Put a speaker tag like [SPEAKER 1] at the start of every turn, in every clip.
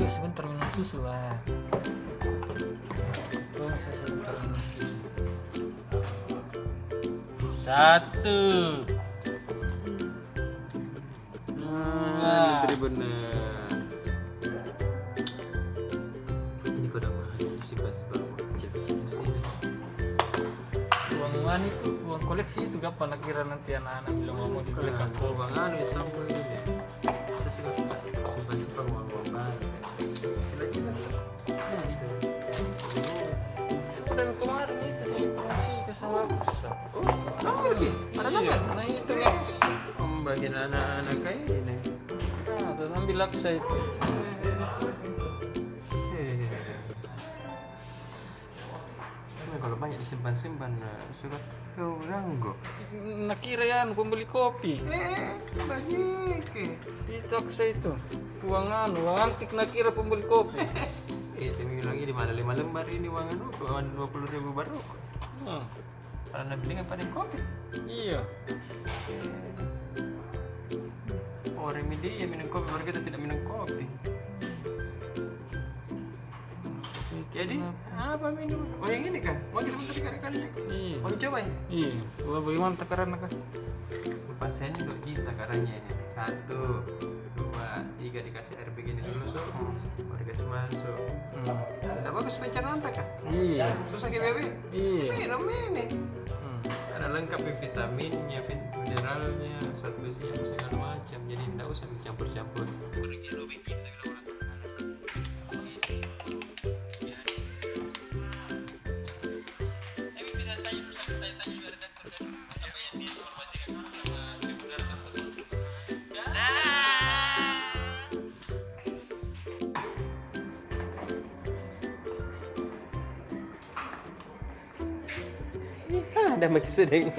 [SPEAKER 1] sebentar minum susu lah. Oh, saya sebentar minum susu. 1 2
[SPEAKER 2] Tribuners. Ini kode simpan kecil di sini.
[SPEAKER 1] uang itu uang koleksi itu gampang nak kira nanti anak-anak bilang mau dibelikan
[SPEAKER 2] Uang anu ya sampul ini. Saya juga simpan uang baru.
[SPEAKER 1] dan kemarin itu dikasih ke sama aku.
[SPEAKER 2] Lagi? Ada
[SPEAKER 1] Iya,
[SPEAKER 2] nama?
[SPEAKER 1] nah itu laks.
[SPEAKER 2] Bagian anak-anak kayak ini.
[SPEAKER 1] Nah, dan ambil laksa itu.
[SPEAKER 2] Kalau banyak disimpan-simpan, suka kau ranggo.
[SPEAKER 1] Nak kira ya pembeli kopi.
[SPEAKER 2] Banyak.
[SPEAKER 1] Itu laksa itu. Uang antik nak kira pembeli kopi.
[SPEAKER 2] Itu bilang ini mana 5 lembar ini uang anu, uang 20.000 baru.
[SPEAKER 1] Hmm.
[SPEAKER 2] Karena beli kan pada kopi.
[SPEAKER 1] Iya.
[SPEAKER 2] Orang media minum kopi, baru kita tidak minum kopi. Jadi apa minum? Oh yang ini kan? Mau sebentar kali-kali.
[SPEAKER 1] Iya.
[SPEAKER 2] Mau coba ya?
[SPEAKER 1] Iya. Wah, bagaimana takaran nak?
[SPEAKER 2] 4 sendok Jin takarannya. 1, 2, 3 dikasih air begini dulu tuh. Baru dikasih masuk. Tidak bagus pencernaan tak kah?
[SPEAKER 1] Iya.
[SPEAKER 2] Susah ke bebe?
[SPEAKER 1] Iya.
[SPEAKER 2] Minum ini. Ada lengkap ya, vitaminnya, mineralnya, zat besinya, segala macam. Jadi tidak usah dicampur-campur. Ada makin sedang.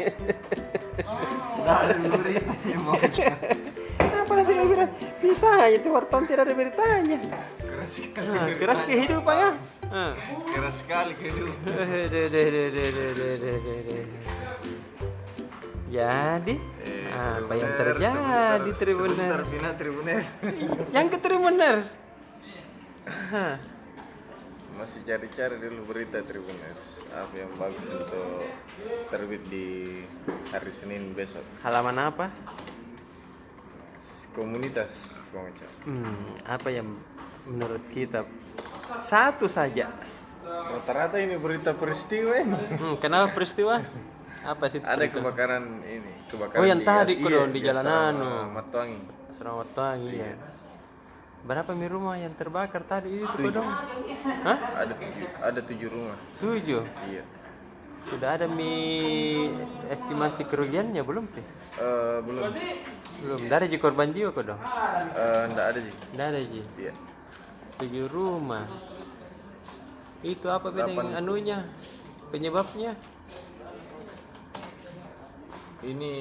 [SPEAKER 3] Ada berita yang mau
[SPEAKER 2] Apa nanti kau bilang bisa itu wartawan tidak ada beritanya.
[SPEAKER 3] keras sekali.
[SPEAKER 2] Keras kehidupan ya.
[SPEAKER 3] Keras sekali kehidupan.
[SPEAKER 2] Jadi apa yang terjadi
[SPEAKER 3] Sebentar
[SPEAKER 2] Tribuners?
[SPEAKER 3] pindah Tribuners.
[SPEAKER 2] Yang ke Tribuners.
[SPEAKER 3] Masih cari-cari dulu berita Tribuners. Apa yang bagus untuk terbit di hari Senin besok.
[SPEAKER 2] Halaman apa?
[SPEAKER 3] Komunitas pembaca.
[SPEAKER 2] Apa yang menurut kita satu saja?
[SPEAKER 3] Rata-rata ini berita peristiwa ini.
[SPEAKER 2] Kenapa peristiwa? Apa sih?
[SPEAKER 3] Ada kebakaran ini, kebakaran.
[SPEAKER 2] Oh, yang tadi
[SPEAKER 3] iya,
[SPEAKER 2] dong di Jalan
[SPEAKER 3] Asrama
[SPEAKER 2] Anu.
[SPEAKER 3] Matuangi.
[SPEAKER 2] Asrama Matuangi ya. Berapa rumah yang terbakar tadi itu
[SPEAKER 3] 7.
[SPEAKER 2] dong? Hah?
[SPEAKER 3] Ada 7 rumah.
[SPEAKER 2] 7.
[SPEAKER 3] Iya.
[SPEAKER 2] Sudah ada estimasi kerugiannya belum sih?
[SPEAKER 3] Belum.
[SPEAKER 2] Belum. Tidak ada korban jiwa kok dong?
[SPEAKER 3] Enggak ada sih.
[SPEAKER 2] Tidak ada ji.
[SPEAKER 3] Iya.
[SPEAKER 2] 7 rumah. Itu apa beda yang anunya? Penyebabnya?
[SPEAKER 3] Ini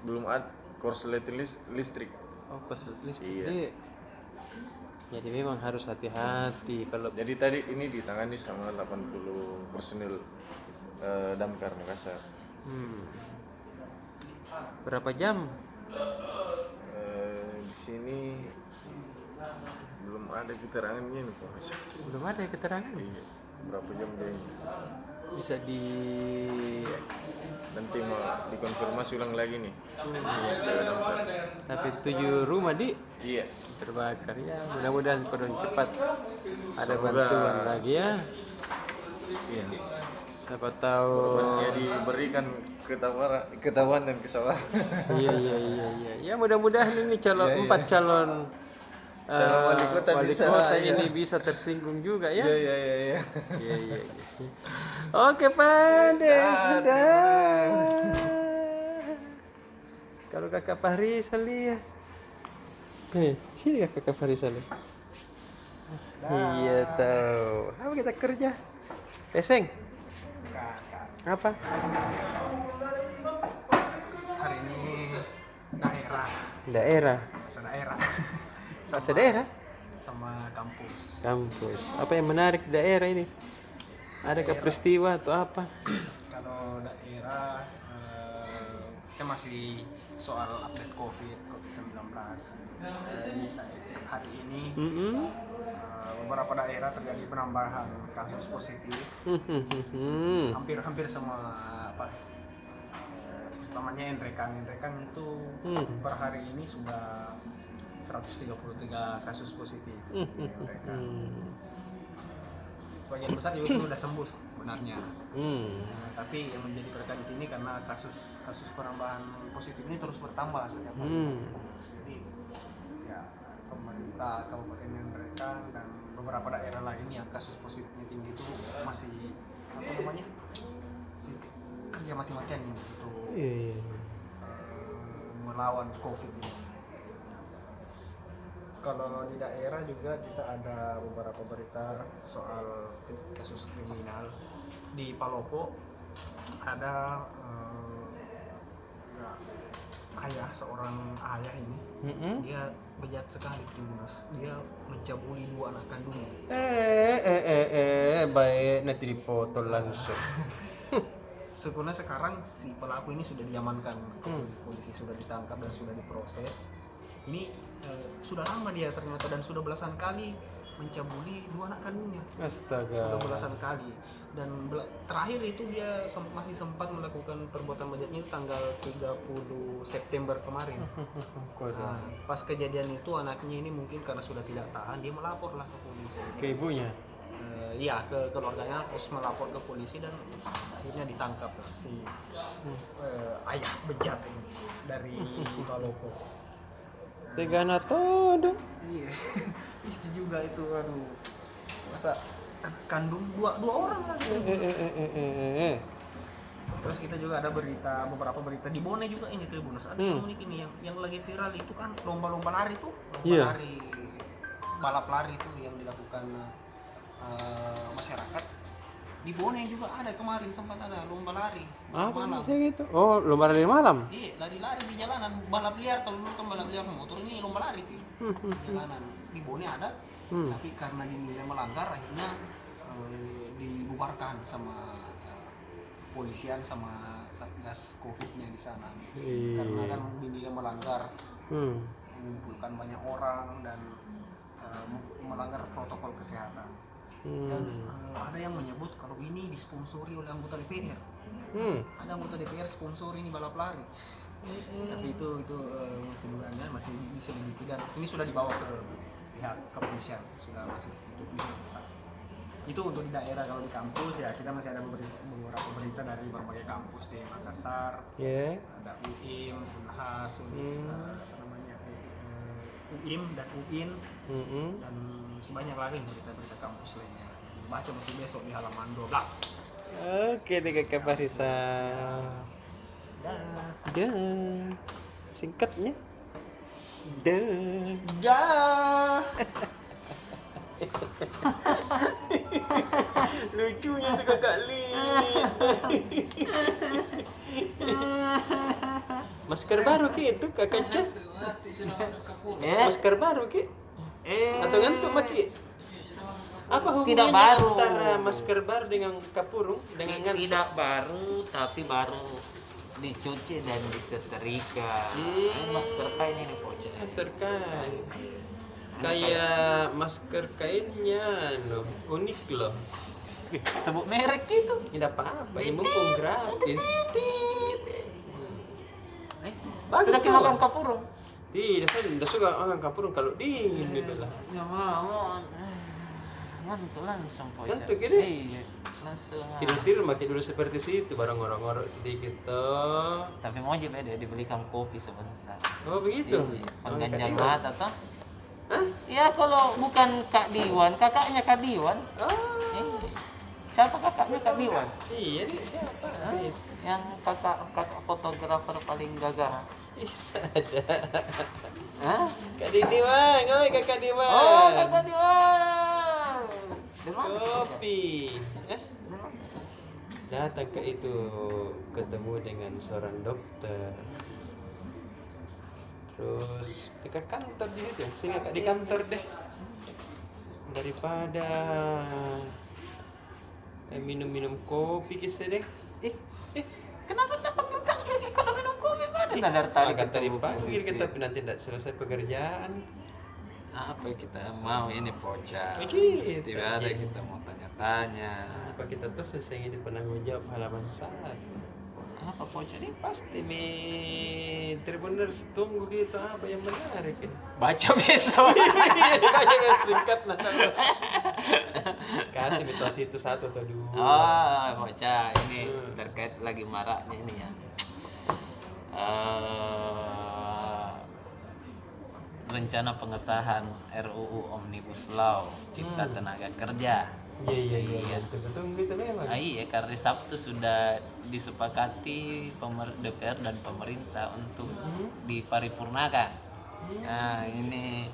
[SPEAKER 3] belum ada korsleting listrik.
[SPEAKER 2] Oh, korslet listrik.
[SPEAKER 3] Iya.
[SPEAKER 2] Jadi memang harus hati-hati kalau
[SPEAKER 3] Jadi tadi ini ditangani sama 80 personil Damkar Makassar.
[SPEAKER 2] berapa jam?
[SPEAKER 3] Di sini belum ada keterangannya nih Pak.
[SPEAKER 2] Belum ada keterangan.
[SPEAKER 3] Iya. Berapa jam deh?
[SPEAKER 2] Bisa
[SPEAKER 3] Nanti mau dikonfirmasi ulang lagi nih. Iya, ke Damkar.
[SPEAKER 2] tapi 7 rumah
[SPEAKER 3] Iya.
[SPEAKER 2] terbakar ya. Mudah-mudahan kodon cepat ada
[SPEAKER 3] Semoga.
[SPEAKER 2] bantuan lagi ya.
[SPEAKER 3] Iya.
[SPEAKER 2] Siapa tahu.
[SPEAKER 3] Korbannya diberikan ketahuan dan kesabaran.
[SPEAKER 2] Iya. Ya mudah-mudahan ini calon 4 calon
[SPEAKER 3] Calon wali kota bisa, ya.
[SPEAKER 2] ini bisa tersinggung juga ya.
[SPEAKER 3] Iya.
[SPEAKER 2] Iya. Oke, Pak. Dadah. Kalau Kakak Farisal ya. Sini Kakak Farisal. Iya tahu. Apa kita kerja? Peseng. Apa?
[SPEAKER 4] Hari ini daerah
[SPEAKER 2] Daerah. Masa daerah?
[SPEAKER 4] sama kampus.
[SPEAKER 2] Kampus. Apa yang menarik di daerah ini? Adakah peristiwa atau apa?
[SPEAKER 4] Kalau daerah Kita masih soal update COVID-19. Hari ini beberapa daerah terjadi penambahan kasus positif. Hampir semua namanya Enrekang itu per hari ini sudah 133 kasus positif. Sebagian besar juga sudah sembuh sebenarnya. Tapi yang menjadi perhatian di sini karena kasus penambahan positif ini terus bertambah setiap hari. Jadi ya pemerintah Kabupaten Enrekang dan beberapa daerah lain yang kasus positifnya tinggi itu masih kerja mati-matian untuk melawan COVID ini. Kalau di daerah juga kita ada beberapa berita soal kasus kriminal. Di Palopo ada seorang ayah ini, dia bejat sekali Tribuners. Dia mencabuli 2 anak kandungnya.
[SPEAKER 2] Baik, nanti dipoto langsung.
[SPEAKER 4] Sebenarnya sekarang si pelaku ini sudah diamankan, polisi sudah ditangkap dan sudah diproses. Ini sudah lama dia ternyata dan sudah belasan kali mencabuli 2 anak kandungnya.
[SPEAKER 2] Astaga.
[SPEAKER 4] Sudah belasan kali. Dan terakhir itu dia masih sempat melakukan perbuatan bejatnya tanggal 30 September kemarin. Nah, pas kejadian itu anaknya ini mungkin karena sudah tidak tahan, dia melapor lah ke polisi.
[SPEAKER 2] Ke ibunya?
[SPEAKER 4] Iya, ke keluarganya, terus melapor ke polisi dan akhirnya ditangkap si ayah bejat ini dari Palopo.
[SPEAKER 2] Tegana todo.
[SPEAKER 4] Iya, itu juga itu, aduh, masa kandung dua orang lagi. Terus kita juga ada beberapa berita di Bone juga ini Tribuners. Ada yang unik ini yang lagi viral itu kan lomba lari tuh, lari balap lari itu yang dilakukan masyarakat. Di Bone juga ada kemarin sempat ada lomba lari malam.
[SPEAKER 2] Gitu. Oh, lomba lari malam?
[SPEAKER 4] Iya, lari-lari di jalanan, balap liar. Kalau dulu kan balap liar motor, ini lomba lari di jalanan. Di Bone ada, tapi karena dinilai melanggar akhirnya dibubarkan sama polisian sama satgas COVID-nya di sana. Karena kan dinilai melanggar, mengumpulkan banyak orang dan melanggar protokol kesehatan. Dan ada yang menyebut kalau ini disponsori oleh anggota DPR. Ada anggota DPR sponsor ini balap lari. Tapi itu masih dugaannya, masih diselidiki dan ini sudah dibawa ke pihak kepolisian, sudah masuk untuk diperiksa. Itu untuk di daerah. Kalau di kampus ya kita masih ada beberapa berita dari berbagai kampus di Makassar. Ada UIM, Unhas, UIM dan UIN, dan banyak lagi berita-berita kampus lainnya. Baca mungkin besok di halaman 12.
[SPEAKER 2] Oke deh Kakak Farisa. Singkatnya. Lucunya tuh Kakak Lin. Masker baru Ki itu Kakak Ca. Masker baru Ki. Atau ngantuk Maki? Apa hubungannya antara masker baru dengan kapurung dengan ngantuk?
[SPEAKER 1] Tidak baru, tapi baru dicuci dan disetrika. Masker kain ini bocah.
[SPEAKER 2] Masker kain. Kayak masker kainnya loh, unik loh.
[SPEAKER 1] Sebut merek gitu.
[SPEAKER 2] Tidak apa-apa, ini mumpung gratis.
[SPEAKER 1] Bagus tuh. Makan kapurung.
[SPEAKER 2] Tidak, saya tidak suka makan kapurung kalau dingin gitu lah.
[SPEAKER 1] Ya mau. Ngantuk langsung bocah.
[SPEAKER 2] Ngantuk ini?
[SPEAKER 1] Iya, langsung.
[SPEAKER 2] Tidur-tidur makin dulu seperti situ, barang ngorok-ngorok sedikit toh.
[SPEAKER 1] Tapi mau aja beda dibelikan kopi sebentar.
[SPEAKER 2] Oh begitu?
[SPEAKER 1] Pengganjal mata toh? Hah? Ya kalau bukan Kak Diwan, kakaknya Kak Diwan. Siapa kakaknya Kak Diwan?
[SPEAKER 2] Iya nih, siapa?
[SPEAKER 1] Yang kakak fotografer paling gagah.
[SPEAKER 2] Bisa ada. Kak Diwan, oi Kakak Diwan.
[SPEAKER 1] Oh, Kakak Diwan.
[SPEAKER 2] Kopi. Datang ke itu, ketemu dengan seorang dokter. Terus dekat kantor di situ, sehingga Kak di kantor deh. Daripada minum-minum kopi kisah deh.
[SPEAKER 1] Kenapa tapak kakaknya kalau minum kopi? Nah, dari tadi
[SPEAKER 2] Akan tadi
[SPEAKER 1] ketemu
[SPEAKER 2] panggil
[SPEAKER 1] polisi.
[SPEAKER 2] kita tapi nanti tidak selesai pekerjaan.
[SPEAKER 1] Apa yang kita mau ini bocah?
[SPEAKER 2] Begitu.
[SPEAKER 1] Pasti ada kita mau tanya-tanya.
[SPEAKER 2] Apa kita tuh selesai di penanggung jawab halaman 1.
[SPEAKER 1] Apa bocah ini?
[SPEAKER 2] Pasti nih Tribuners tunggu gitu apa yang menarik ya.
[SPEAKER 1] Baca besok.
[SPEAKER 2] Dibaca guys singkat nah. Kasih mitosnya itu 1 atau 2.
[SPEAKER 1] Oh, bocah ini terkait lagi maraknya ini ya. Rencana pengesahan RUU Omnibus Law Cipta Tenaga Kerja.
[SPEAKER 2] Iya. Betul gitu memang.
[SPEAKER 1] Iya, karena Sabtu sudah disepakati DPR dan pemerintah untuk diparipurnakan. Nah, ini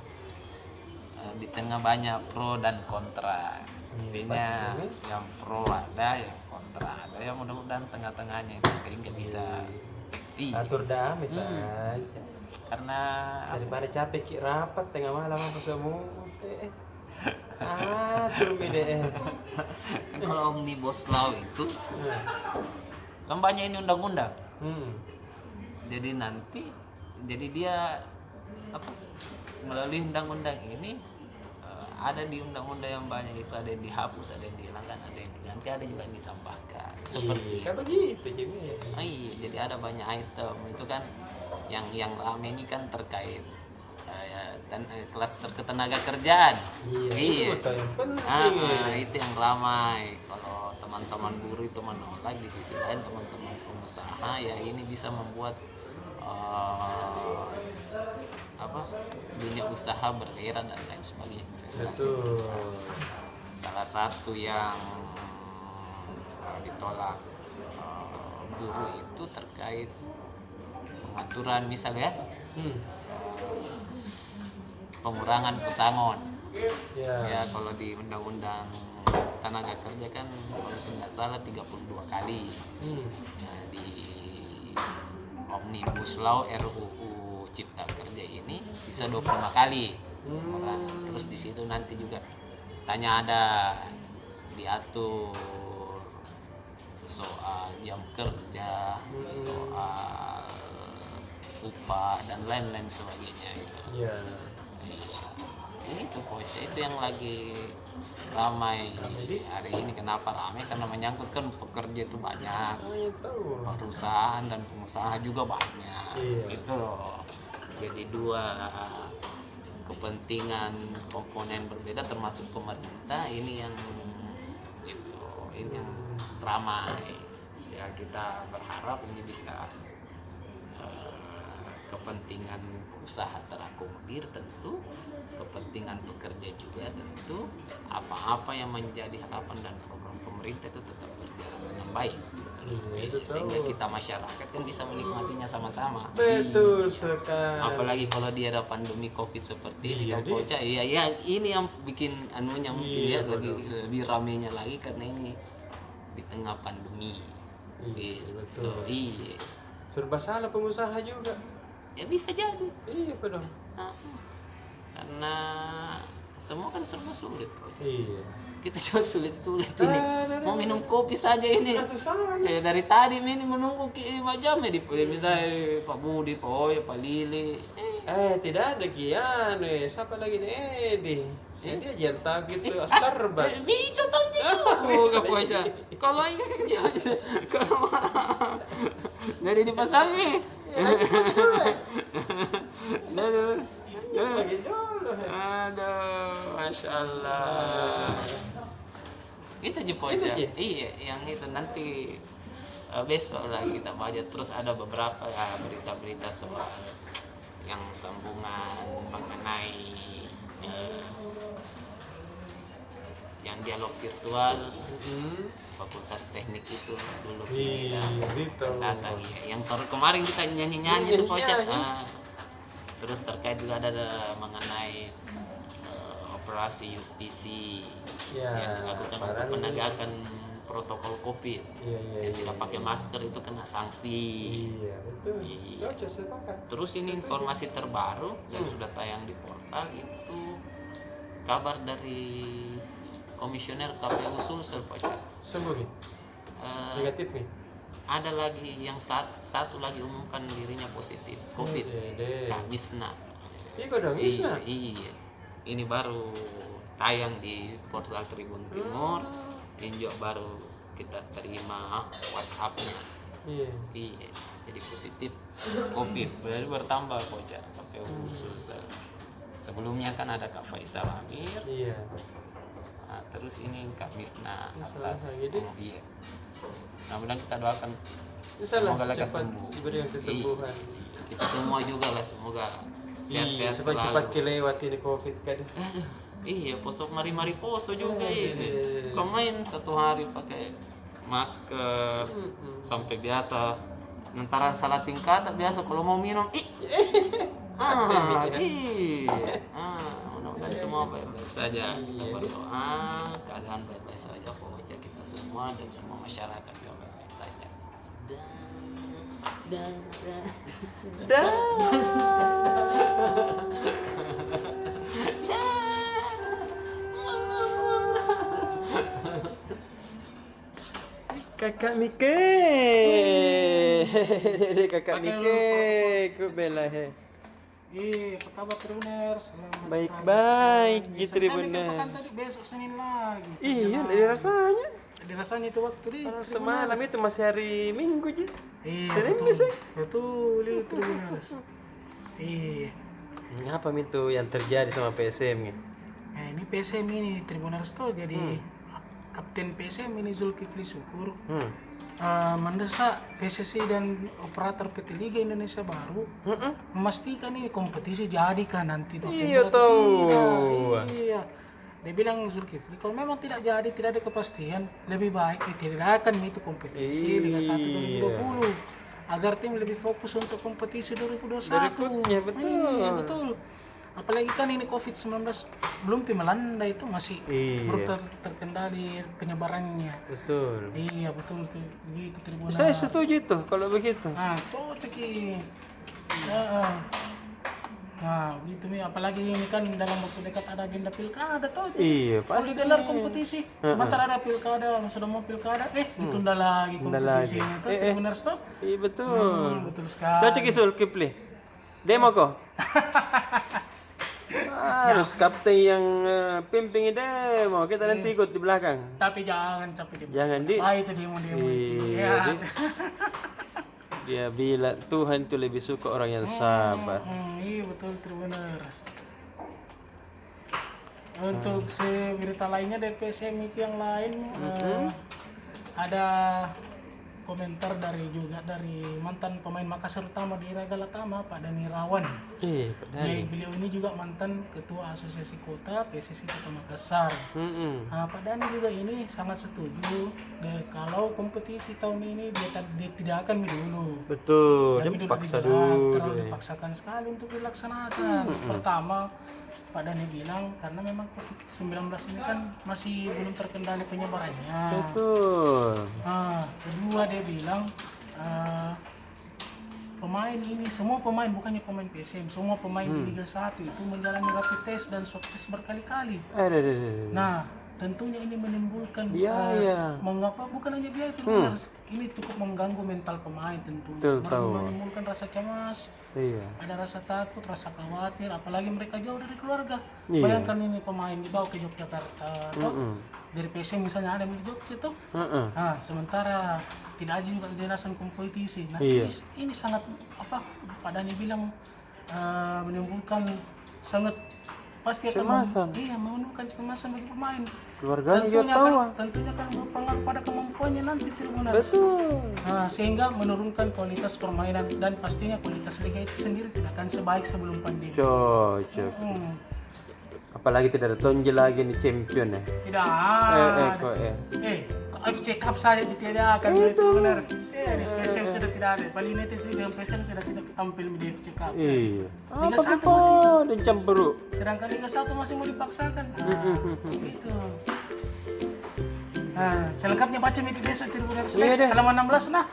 [SPEAKER 1] di tengah banyak pro dan kontra. Intinya yang pro ada, yang kontra ada. Ya mudah-mudahan tengah-tengahnya itu sehingga bisa
[SPEAKER 2] Atur damai saja.
[SPEAKER 1] Karena
[SPEAKER 2] Daripada capek ki rapat tengah malam apa semua. Atur beda.
[SPEAKER 1] kan kalau Omnibus Law itu kan banyak ini undang-undang. Jadi dia melalui undang-undang ini ada di undang-undang yang banyak itu ada yang dihapus, ada yang dihilangkan, ada yang diganti, ada juga yang ditambahkan. Seperti
[SPEAKER 2] Kan begitu jadi.
[SPEAKER 1] iya, jadi ada banyak item itu kan yang rame ini kan terkait klaster ketenaga kerjaan.
[SPEAKER 2] Iya. Itu yang penting.
[SPEAKER 1] Itu yang ramai. Kalau teman-teman buruh itu menolak, di sisi lain teman-teman pengusaha ya ini bisa membuat dunia usaha bergairah dan lain sebagainya, investasi.
[SPEAKER 2] Betul.
[SPEAKER 1] Salah satu yang ditolak buruh itu terkait pengaturan misalnya pengurangan pesangon. Ya kalau di undang-undang tenaga kerja kan kalau nggak salah 32 kali. Nah, di Omnibus Law RUU Cipta Kerja ini bisa 25 kali. Terus di situ nanti juga tanya ada diatur soal jam kerja, soal upah dan lain-lain sebagainya gitu.
[SPEAKER 2] Iya.
[SPEAKER 1] Ini tuh bocah itu yang lagi ramai hari ini. Kenapa ramai? Karena menyangkut kan pekerja itu banyak, perusahaan dan pengusaha juga banyak. Itu loh. Jadi dua kepentingan komponen berbeda termasuk pemerintah ini yang ramai. Ya kita berharap ini bisa kepentingan usaha terakomodir tentu, kepentingan pekerja juga tentu, apa-apa yang menjadi harapan dan program pemerintah itu tetap berjalan dengan baik. Sehingga kita masyarakat kan bisa menikmatinya sama-sama.
[SPEAKER 2] Betul sekali.
[SPEAKER 1] Apalagi kalau di era pandemi Covid seperti ini, bocah ya ini yang bikin anunya mungkin ya lagi lebih ramenya lagi karena ini di tengah pandemi.
[SPEAKER 2] Betul.
[SPEAKER 1] Iya.
[SPEAKER 2] Serba salah pengusaha juga.
[SPEAKER 1] Ya bisa jadi.
[SPEAKER 2] Iya dong.
[SPEAKER 1] Karena semua kan serba sulit.
[SPEAKER 2] Iya.
[SPEAKER 1] Kita cuma sulit-sulit ini. Mau minum kopi saja ini. Dari tadi ini menunggu 5 jam ya diminta Pak Budi, Pak Oya, Pak Lili.
[SPEAKER 2] Tidak ada Kian, siapa lagi nih Edi? Jadi aja tahu gitu Starbucks.
[SPEAKER 1] Bisa tahu juga puasa. Kalau dari di pasar nih. Aduh, Masya Allah. Kita jemput aja. Iya, yang itu nanti besok lah kita baca. Terus ada beberapa berita-berita soal yang sambungan mengenai yang dialog virtual Fakultas Teknik itu dulu tata yang kemarin kita nyanyi itu Pocah. Terus terkait juga ada mengenai operasi justisi yang dilakukan untuk penegakan protokol COVID. Yang tidak pakai masker itu kena sanksi. Terus ini informasi terbaru yang sudah tayang di portal itu kabar dari Komisioner KPU Sulsel Pocah.
[SPEAKER 2] Sembuh negatif nih.
[SPEAKER 1] ada lagi yang satu lagi umumkan dirinya positif COVID. Kak Misna.
[SPEAKER 2] Iya kok dong, Misna.
[SPEAKER 1] Iya. Ini baru tayang di portal Tribun Timur. Ini juga baru kita terima WhatsApp-nya. Iya. Jadi positif COVID. Berarti bertambah Koja KPU Sulsel. Sebelumnya kan ada Kak Faisal Amir.
[SPEAKER 2] Iya.
[SPEAKER 1] Nah, terus ini Kak Misna atas.
[SPEAKER 2] Jadi?
[SPEAKER 1] Iya. Mudah-mudahan kita doakan
[SPEAKER 2] Insyaallah
[SPEAKER 1] semoga lekas
[SPEAKER 2] cepat
[SPEAKER 1] sembuh.
[SPEAKER 2] diberikan kesembuhan.
[SPEAKER 1] Iya. Kita semua juga lah semoga sehat-sehat
[SPEAKER 2] supaya
[SPEAKER 1] selalu.
[SPEAKER 2] cepat kelewat ini COVID kan.
[SPEAKER 1] Aduh, iya, posok mari-mari poso juga ini.
[SPEAKER 2] Iya.
[SPEAKER 1] Kau main 1 hari pakai masker sampai biasa. Sementara salah tingkat biasa kalau mau minum, mudah-mudahan semua baik-baik saja. Kita berdoa keadaan baik-baik saja pokoknya kita semua dan semua masyarakat juga baik-baik saja.
[SPEAKER 2] Kakak Mike. Dede kakak Mike, ku bela he.
[SPEAKER 4] Apa kabar Tribuners?
[SPEAKER 2] Baik-baik, gitu
[SPEAKER 4] Saya
[SPEAKER 2] Tribuners.
[SPEAKER 4] kan tadi besok Senin lagi.
[SPEAKER 2] Iya, dari rasanya.
[SPEAKER 4] Dirasanya itu waktu di
[SPEAKER 2] Semalam itu masih hari Minggu aja.
[SPEAKER 4] Iya,
[SPEAKER 2] Senin
[SPEAKER 4] betul.
[SPEAKER 2] bisa.
[SPEAKER 4] Betul, Tribuners. Iya.
[SPEAKER 2] Apa itu yang terjadi sama PSM nih?
[SPEAKER 4] Nah, ini PSM ini Tribuners tuh jadi Kapten PSM ini Zulkifli Syukur mendesak PSSI dan operator PT Liga Indonesia Baru memastikan ini kompetisi jadi kan nanti November.
[SPEAKER 2] Iya
[SPEAKER 4] atau
[SPEAKER 2] tahu.
[SPEAKER 4] tidak. Iya. Dia bilang Zulkifli kalau memang tidak jadi, tidak ada kepastian, lebih baik ditidakkan itu kompetisi Liga 1 2020 agar tim lebih fokus untuk kompetisi 2021.
[SPEAKER 2] Berikutnya, betul.
[SPEAKER 4] Iya, betul. Apalagi kan ini COVID-19 belum melanda itu masih baru terkendali penyebarannya.
[SPEAKER 2] Betul.
[SPEAKER 4] Iya betul tuh, gitu Tribuners.
[SPEAKER 2] Saya setuju tuh kalau begitu.
[SPEAKER 4] Nah, cocok ini. Nah, gitu nih. Apalagi ini kan dalam waktu dekat ada agenda pilkada tuh.
[SPEAKER 2] Iya,
[SPEAKER 4] Kalau
[SPEAKER 2] pasti.
[SPEAKER 4] digelar kompetisi, sementara ada pilkada, sudah mau pilkada, ditunda lagi kompetisinya tuh. Tribuners tuh.
[SPEAKER 2] Iya betul.
[SPEAKER 4] Betul sekali.
[SPEAKER 2] Cocok isul Kipli. Demo kok. Harus kapten yang pimpin demo, kita nanti ikut di belakang.
[SPEAKER 4] Tapi jangan capek demo.
[SPEAKER 2] Jangan di.
[SPEAKER 4] Itu demo itu.
[SPEAKER 2] Iya,
[SPEAKER 4] Ya.
[SPEAKER 2] dia bilang Tuhan itu lebih suka orang yang sabar.
[SPEAKER 4] Iya betul Tribuners. Untuk berita lainnya dari PSM itu yang lain ada komentar dari mantan pemain Makassar utama di Iraga Latama Pak Dani Rawan. Beliau ini juga mantan ketua asosiasi kota PSSI Kota Makassar. Pak Dani juga ini sangat setuju kalau kompetisi tahun ini dia tidak akan dulu.
[SPEAKER 2] Betul, dia
[SPEAKER 4] Tapi
[SPEAKER 2] paksa
[SPEAKER 4] terlalu
[SPEAKER 2] dulu.
[SPEAKER 4] dipaksakan sekali untuk dilaksanakan. Pertama, Pak Dani bilang karena memang COVID-19 ini kan masih belum terkendali penyebarannya.
[SPEAKER 2] Betul.
[SPEAKER 4] Kedua dia bilang pemain ini, semua pemain bukannya pemain PSM, semua pemain di Liga 1 itu menjalani rapid test dan swab test berkali-kali. Nah, tentunya ini menimbulkan mengapa bukan hanya biaya ini cukup mengganggu mental pemain tentu. Menimbulkan rasa cemas, ada rasa takut, rasa khawatir, apalagi mereka jauh dari keluarga. Bayangkan ini pemain dibawa ke Yogyakarta, dari PSM misalnya ada di Jogja tuh. Sementara tidak ada juga kejelasan kompetisi. Nah, ini sangat Pak Dani bilang menimbulkan sangat pasti akan menimbulkan kecemasan bagi pemain.
[SPEAKER 2] Keluarganya
[SPEAKER 4] tentunya kan berpengaruh pada kemampuannya nanti Tribuners.
[SPEAKER 2] Betul.
[SPEAKER 4] Sehingga menurunkan kualitas permainan dan pastinya kualitas liga itu sendiri tidak akan sebaik sebelum pandemi.
[SPEAKER 2] Cocok. Apalagi tidak ada tonjol lagi nih champion ya.
[SPEAKER 4] Tidak ada. FC Cup saja ditiadakan di Tribuners. Di PSM sudah tidak ada. Bali United sudah PSM sudah tidak tampil di FC Cup. Liga 1 masih
[SPEAKER 2] dan campur.
[SPEAKER 4] Sedangkan Liga 1 masih mau dipaksakan. Gitu. Selengkapnya baca media besok Tribuners. Halaman 16 nah.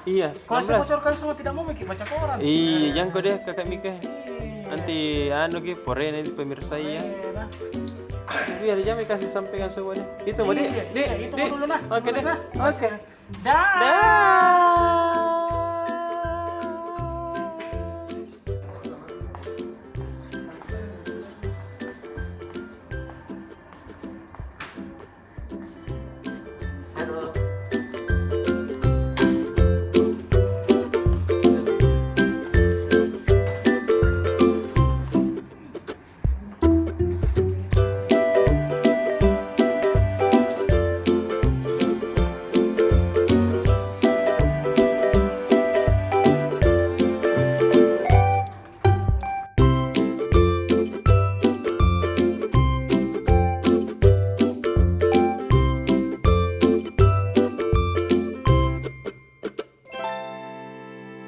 [SPEAKER 4] Kalau saya bocorkan semua tidak mau baca koran.
[SPEAKER 2] Jangan kau deh kakak Mika. Nanti pore nanti pemirsa ya. Biar jam kasih sampaikan semuanya. Itu mau
[SPEAKER 4] itu dulu nah.
[SPEAKER 2] Oke deh. Oke.
[SPEAKER 4] Dah.